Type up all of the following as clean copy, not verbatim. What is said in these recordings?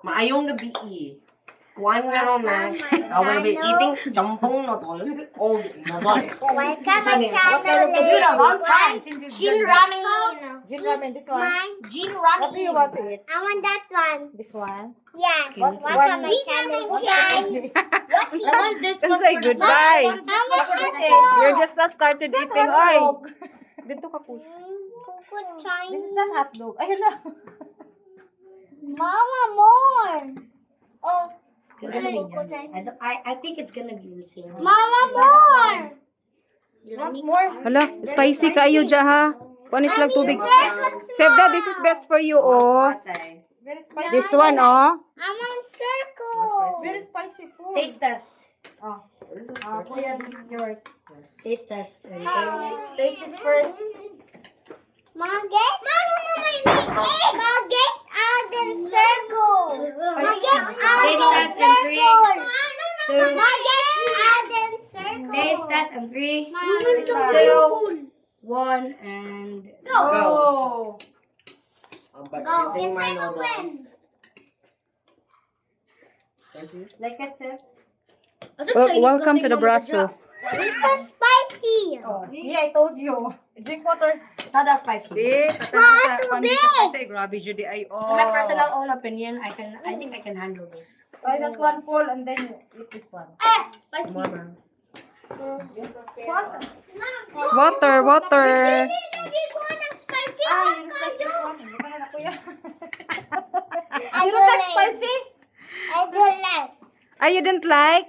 Maayong gabi. Kuhan nga ron na. I will be eating jampong noodles. Oh, noodles. Welcome my channel, ladies. Jin ramen. Jin ramen, this one. Jin What do you ramen. want to eat? I want that one. This one? Yes. What Welcome one? my channel, Jin. I want this Don't one. say goodbye. I want You're just not started eating. Oy! Dito ka po. Coconut Chinese. This is not hot dog. Ayun na. Mama, more. Oh, It's gonna be yummy. I think it's gonna be insane. Mama, more. Not more. Hala, spicy kayo dyan ha. Punish lang tubig. Sevda, this is best for you, oh. Very spicy. This one, oh. I want circle. Very spicy food. Taste test. Oh. Kuya, this is yours. Taste test. Taste it first. Magget? Magget out the circle. Magget out Taste the test in three, circle. two. Magget out the circle. Taste test in 3, Mama. 2, 1, and Go. Go. Inside the wind. Like it, sir. Welcome to the Brasso. It's so spicy. Oh, see, I told you. Drink water. not that spicy. Di, katama sa pandesal kasi grabe Judy ay, In oh. my personal own opinion, I think I can handle this. Try that one full and then you eat this one. Mama. Water, water. Hindi ko ng spicy. You don't like this one. Hindi ka na kuya. I You don't don't like like. spicy? I don't like. Ah, you didn't like?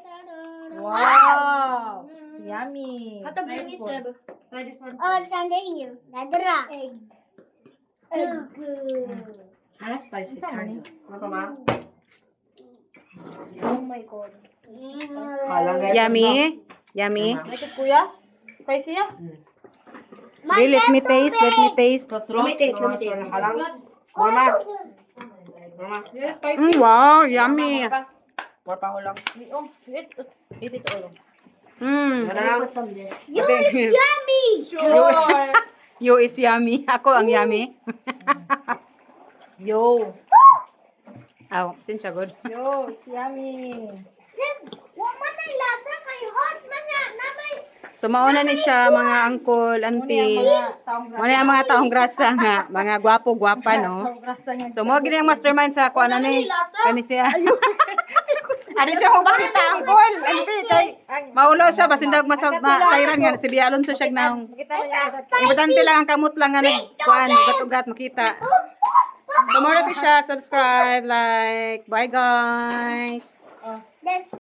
Wow. It's yummy. Hot dog Try Jenny this one. said. Try this one. Oh, it's under here. Dadra. Egg. Kind of spicy, kind of. Oh my god. Yummy? Yummy? Like it, kuya? Spicy ya? Really, let me taste, let me taste. Let me taste. Mama. Yes, spicy. Wow, yummy. More pa lang. Oh, eat it all. Mm. Let me put some of this. You is yummy. Sure. You is yummy. Ako ang yummy. Yo. Aw, sinsya good. Yo, it's yummy. Sir, what man ay lasa kay hot man na may So mauna ni siya mga uncle, auntie. Muna ang mga taong grasa nga, mga gwapo-gwapa, no? So mo gini ang mastermind sa kuan ani kani siya. Ano siya mo bakita uncle? Auntie kay maulaw siya basin dag masayran nga si Bia Alonso siya nang importante lang ang kamot lang nga kuan ugat-ugat makita. So mo siya subscribe, like, bye guys. there's